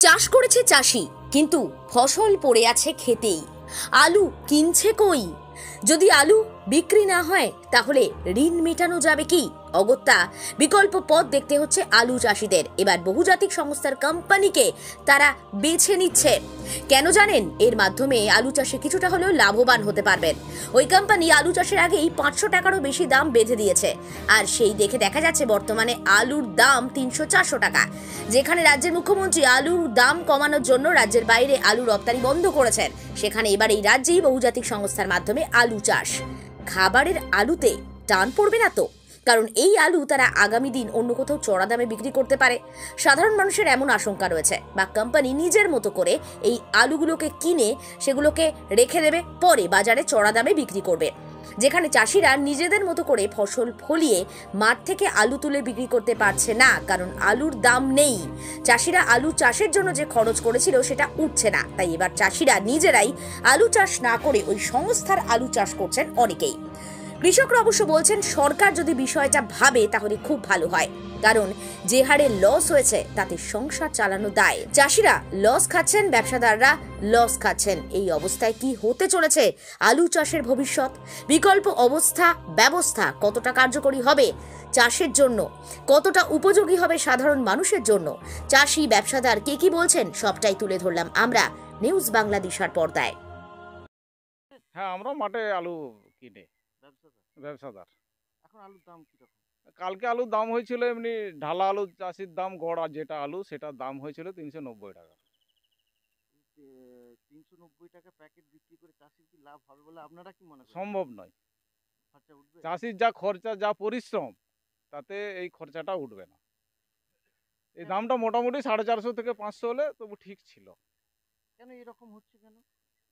চাষ করেছে চাষি, কিন্তু ফসল পড়ে আছে খেতেই। আলু কিনছে কই? যদি আলু বিক্রি না হয় তাহলে ঋণ মেটানো যাবে কি? অগত্যা বিকল্প পথ দেখতে হচ্ছে আলু চাষিদের। এবার বহুজাতিক সংস্থার কোম্পানিকে তারা বেছে নিচ্ছে। কেন জানেন? এর মাধ্যমে আলু চাষে কিছুটা হলেও লাভবান হতে পারবেন। ওই কোম্পানি আলু চাষের আগেই 500 টাকারও বেশি দাম বেঁধে দিয়েছে। আর সেই দেখে দেখা যাচ্ছে বর্তমানে আলুর দাম 300-400 টাকা। যেখানে রাজ্যের মুখ্যমন্ত্রী আলুর দাম কমানোর জন্য রাজ্যের বাইরে আলু রপ্তানি বন্ধ করেছেন, সেখানে এবার এই রাজ্যেই বহুজাতিক সংস্থার মাধ্যমে আলু চাষ। খাবারের আলুতে টান পড়বে না তো? কারণ এই আলু তারা আগামী দিন অন্য কোথাও চড়া দামে বিক্রি করতে পারে। সাধারণ মানুষের এমন আশঙ্কা রয়েছে, বা কোম্পানি নিজের মতো করে এই আলুগুলোকে কিনে সেগুলোকে রেখে দেবে, পরে বাজারে চড়া দামে বিক্রি করবে। যেখানে চাষিরা নিজেদের মতো করে ফসল ফলিয়ে মাঠ থেকে আলু তুলে বিক্রি করতে পারছে না, কারণ আলুর দাম নেই। চাষিরা আলু চাষের জন্য যে খরচ করেছিল সেটা উঠছে না, তাই এবার চাষিরা নিজেরাই আলু চাষ না করে ওই সংস্থার আলু চাষ করছেন অনেকেই। কৃষকরা অবশ্য বলছেন, সরকার যদি বিষয়টা ভাবে তাহলে খুব ভালো হয়, কারণ যে হারে লস হয়েছে তাতে সংসার চালানো দায়। চাষিরা লস খাচ্ছেন, ব্যবসাদাররা লস খাচ্ছেন। এই অবস্থায় কি হতে চলেছে আলু চাষের ভবিষ্যৎ? বিকল্প ব্যবস্থা কতটা কার্যকরী হবে চাষের জন্য, কতটা উপযোগী হবে সাধারণ মানুষের জন্য? চাষি ব্যবসাদার কে কি বলছেন, সবটাই তুলে ধরলাম আমরা নিউজ বাংলাদেশের পর্দায়। হ্যাঁ, আমরা মাঠে আলু কিনে ব্যবসাদার। ব্যবসাদার। এখন আলুর দাম কিরকম? কালকে আলুর দাম হয়েছিল এমনি ঢালা আলু চাষির দাম, গড়া যেটা আলু সেটার দাম হয়েছিল 390 টাকা। 390 টাকা প্যাকেট বিক্রি করে চাষির কি লাভ হবে বলে আপনারা কি মনে করেন? সম্ভব নয়। খরচা উঠবে? চাষির যা খরচা, যা পরিশ্রম, তাতে এই খরচাটা উঠবে না। এই কেন? দামটা মোটামুটি 450 থেকে 500 হলে তবু ঠিক ছিল। কেন এরকম হচ্ছে কেন?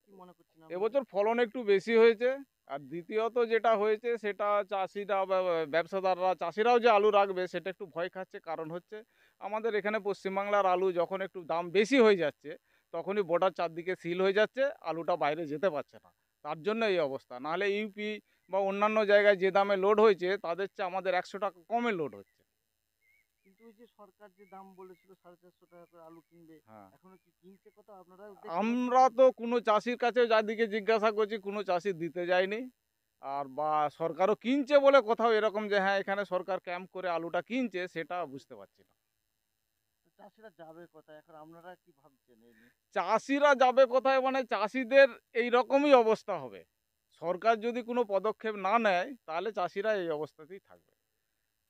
কি মনে করছেন আপনারা? এবছর ফলন একটু বেশি হয়েছে। আর দ্বিতীয়ত যেটা হয়েছে সেটা চাষিরা ব্যবসাদাররা, চাষিরাও যে আলু রাখবে সেটা একটু ভয় খাচ্ছে। কারণ হচ্ছে আমাদের এখানে পশ্চিমবাংলার আলু যখন একটু দাম বেশি হয়ে যাচ্ছে, তখনই বর্ডার চারদিকে সিল হয়ে যাচ্ছে, আলুটা বাইরে যেতে পারছে না। তার জন্য এই অবস্থা। নাহলে ইউপি বা অন্যান্য জায়গায় যে দামে লোড হয়েছে তাদের চেয়ে আমাদের 100 টাকা কমে লোড হচ্ছে। কিন্তু ওই যে সরকার যে দাম বলেছিল 450 টাকা করে আলু কিনবে, হ্যাঁ, এখনো কি কিনছে কত আপনারা দেখতে পাচ্ছেন? আমরা তো কোনো চাষির কাছে যাদিকে জিজ্ঞাসা করছি, কোনো চাষি দিতে যায়নি। আর বা সরকারও কিনছে বলে কোথাও এরকম যে হ্যাঁ এখানে সরকার ক্যাম্প করে আলুটা কিনছে, সেটা বুঝতে পারছি না। তো চাষিরা যাবে কোথায়? এখন আপনারা কি ভাবছেন এই নিয়ে? চাষিরা যাবে কোথায় মানে চাষিদের এই রকমই অবস্থা হবে। সরকার যদি কোনো পদক্ষেপ না নেয় তাহলে চাষিরা এই অবস্থাতেই থাকবে।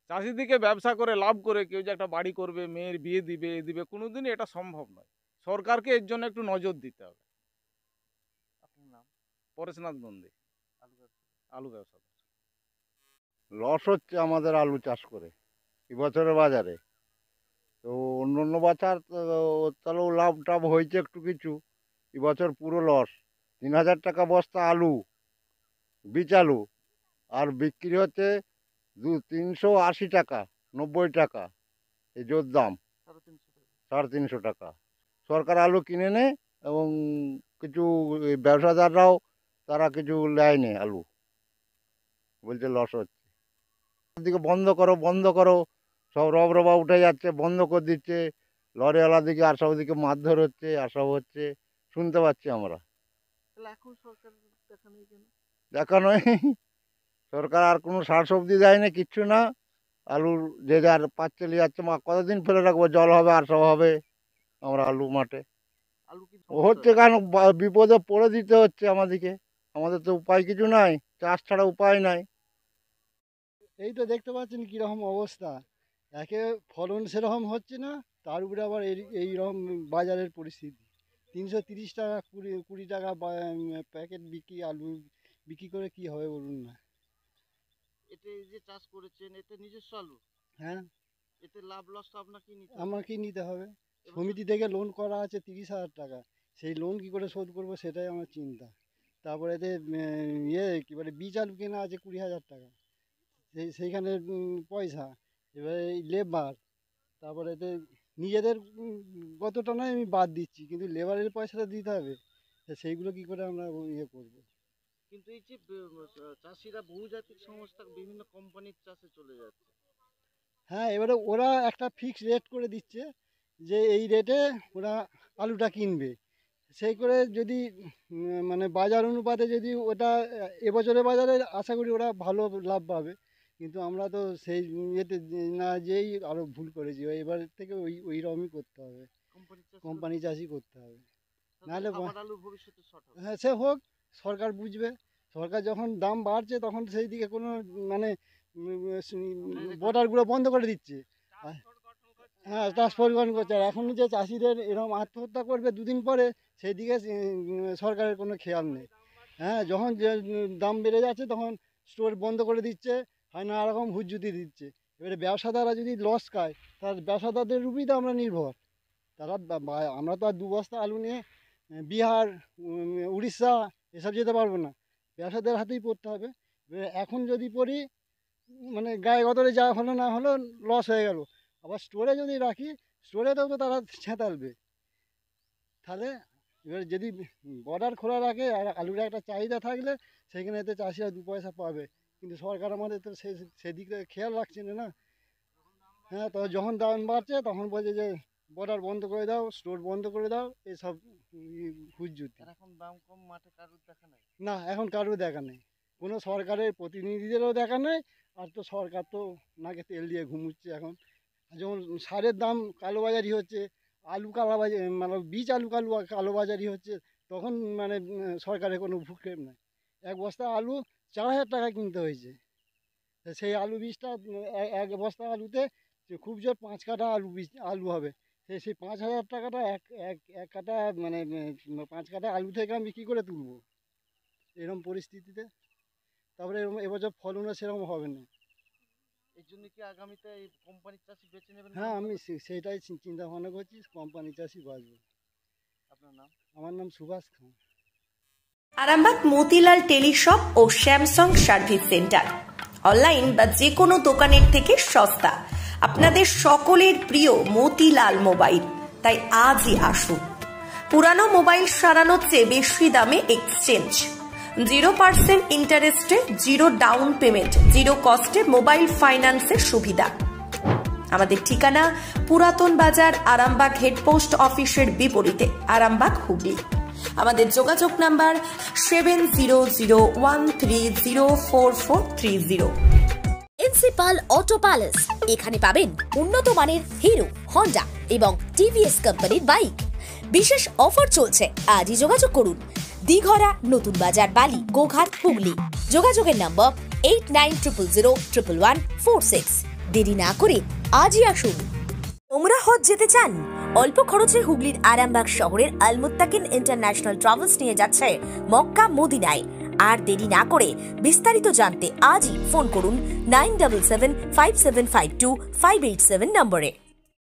চাষিদিকে ব্যবসা করে লাভ করে কেউ যে একটা বাড়ি করবে, মেয়ের বিয়ে দিবে, এ দিবে, কোনোদিনই এটা সম্ভব নয়। সরকারকে এর জন্য একটু নজর দিতে হবে। আপনার নাম? পরেশনাথ নন্দী, আলু ব্যবসা। আলু ব্যবসা। লস হচ্ছে আমাদের আলু চাষ করে এবছরের বাজারে। তো অন্য অন্য বছর তাহলেও লাভ টাভ হয়েছে একটু কিছু, এবছর পুরো লস। 3,000 টাকা বস্তা আলু, বীজ আলু, আর বিক্রি হচ্ছে 380 টাকা, 90 টাকা, এই জোর দাম 350 টাকা। 350 টাকা। সরকার আলু কিনে নেয় এবং কিছু এই ব্যবসাদাররাও তারা কিছু নেয়নি আলু, বলছে লস হচ্ছে। দিকে বন্ধ করো বন্ধ করো, সব রবা উঠে যাচ্ছে, বন্ধ করে দিচ্ছে। লরিওয়ালা দিকে আর সব দিকে মারধর হচ্ছে, আর সব হচ্ছে, শুনতে পাচ্ছি আমরা। তাহলে এখন সরকার দেখা নেই কেন? দেখানো সরকার আর কোনো সার সবজি দেয়নি, কিচ্ছু না। আলুর যে যার পাচ্ছে নিয়ে যাচ্ছে, মা কতদিন ফেলে রাখবো, জল হবে আর সব হবে। আমরা আলু মাঠে আলু কি ও হচ্ছে কেন বিপদে পড়ে দিতে হচ্ছে আমাদেরকে, আমাদের তো উপায় কিছু নাই, চাষ ছাড়া উপায় নাই। এই তো দেখতে পাচ্ছেন কীরকম অবস্থা। একে ফলন সেরকম হচ্ছে না, তার উপরে আবার এইরকম বাজারের পরিস্থিতি। 330 টাকা, কুড়ি কুড়ি টাকা প্যাকেট বিক্রি আলু বিক্রি করে কি হবে বলুন না? এতে এই যে চাষ করেছেন, এতে নিজস্ব আলু, হ্যাঁ, এতে লাভ লসটা আপনাকে নিতে হবে। আমাকেই নিতে হবে। এবছর সমিতি থেকে লোন করা আছে 30,000 টাকা, সেই লোন কি করে শোধ করবো সেটাই আমার চিন্তা। তারপরে এতে কী বলে বীজ আলু কেনা আছে 20,000 টাকা, সেইখানে পয়সা, এবারে এই লেবার, তারপরে এতে নিজেদের কতটা নয় আমি বাদ দিচ্ছি, কিন্তু লেবারের পয়সাটা দিতে হবে, সেইগুলো কি করে আমরা ইয়ে করবো? কিন্তু এই যে চাষিরা বহুজাতিক সংস্থা বিভিন্ন কোম্পানির চাষে চলে যাচ্ছে। হ্যাঁ, এবারে ওরা একটা ফিক্সড রেট করে দিচ্ছে, যে এই রেটে ওরা আলুটা কিনবে। সেই করে যদি মানে বাজার অনুপাতে যদি ওটা এবছরের বাজারে আশা করি ওরা ভালো লাভ পাবে, কিন্তু আমরা তো সেই ইয়েতে না যেই আরও ভুল করেছি, এবার থেকে ওই রকমই করতে হবে, কোম্পানি চাষই করতে হবে। নাহলে আলুর ভবিষ্যতে শর্ট হবে। হ্যাঁ, সে হোক, সরকার বুঝবে। সরকার যখন দাম বাড়ছে তখন সেই দিকে কোনো মানে বর্ডারগুলো বন্ধ করে দিচ্ছে। হ্যাঁ, ট্রান্সপোর্ট করছে। আর এখন যে চাষিদের এরকম আত্মহত্যা করবে দুদিন পরে, সেই দিকে সরকারের কোনো খেয়াল নেই। হ্যাঁ, যখন যে দাম বেড়ে যাচ্ছে তখন স্টোর বন্ধ করে দিচ্ছে, হয় নানা রকম হুজ্জুতি দিচ্ছে। এবারে ব্যবসাদাররা যদি লস খায়, তার ব্যবসাদারদের উপরেই তো আমরা নির্ভর। তারা আমরা তো আর 2 বস্তা আলু নিয়ে বিহার, উড়িষ্যা এসব যেতে পারবো না, ব্যবসাদের হাতেই পড়তে হবে। এখন যদি পড়ি মানে গায়ে গতরে যা হলো না হলো লস হয়ে গেল, আবার স্টোরে যদি রাখি, স্টোরেতেও তো তারা ছেঁতালবে। তাহলে এবার যদি বর্ডার খোলা রাখে আর আলুর একটা চাহিদা থাকলে সেখানে এতে চাষিরা 2 পয়সা পাবে, কিন্তু সরকার আমাদের তো সেদিকে খেয়াল রাখছে না। হ্যাঁ, তো যখন দাম বাড়ছে তখন বলছে যে বর্ডার বন্ধ করে দাও, স্টোর বন্ধ করে দাও, এসব হুজ্জুতি। এখন দাম কম, মাঠে কারুর দেখা নাই। না, এখন কারোর দেখা নেই, কোনো সরকারের প্রতিনিধিদেরও দেখা নেই। আর তো সরকার তো নাকে তেল দিয়ে ঘুমুচ্ছে। এখন যেমন সারের দাম কালোবাজারি হচ্ছে, আলু কালোবাজারি মানে বীজ আলু কালোবাজারি হচ্ছে, তখন মানে সরকারের কোনো ভ্রুক্ষেপ নেই। 1 বস্তা আলু 4000 টাকা কিনতে হয়েছে। সেই আলু বীজটা 1 বস্তা আলুতে খুব জোর 5 কাঠা আলু হবে। সেই 5000 টাকাটা এক কাঠা মানে 5 কাঠা আলু থেকে আমি কী করে তুলবো এরকম পরিস্থিতিতে? তারপরে এবছর ফলনও সেরকম হবে না। এই জন্য কি আগামীতে এই কোম্পানির চাষি বেছে নেবেন? হ্যাঁ, আমি সেটাই চিন্তা ভাবনা করছি, কোম্পানি চাষই বাঁচবো। আপনার নাম? আমার নাম সুভাষ খান। আরামবাগ মতিলাল টেলিশপ ও স্যামসাং সার্ভিস সেন্টার অনলাইন বা যে কোনো দোকানের থেকে সস্তা। আপনাদের সকলের প্রিয় মতিলাল মোবাইল, তাই আজই আসুন। পুরানো মোবাইল সারানোর চেয়ে বেশি দামে এক্সচেঞ্জ, 0% ইন্টারেস্টে, 0 ডাউন পেমেন্ট, 0 কস্টে মোবাইল ফাইন্যান্সের সুবিধা। আমাদের ঠিকানা পুরাতন বাজার, আরামবাগ হেডপোস্ট অফিসের বিপরীতে, আরামবাগ, হুগলি। আমাদের যোগাযোগ নাম্বার 7001304430। প্রিন্সিপাল অটো প্যালেস, এখানে পাবেন উন্নত মানের হিরো, হন্ডা এবং টিভিএস কোম্পানির বাইক। বিশেষ অফার চলছে, আজই যোগাযোগ করুন। দিঘরা, নতুন বাজার, বালি, গোঘাট, হুগলি। যোগাযোগের নম্বর 8900011146। দেরি না করে আজই আসুন। তোমরা হজ যেতে চান? অল্প খরচে হুগলির আরামবাগ শহরের আল মুত্তাকিন ইন্টারন্যাশনাল ট্রাভেলস নিয়ে যাচ্ছে মক্কা মদিনায়। আর দেরি না করে বিস্তারিত জানতে আজই ফোন করুন 9775752587 নম্বরে।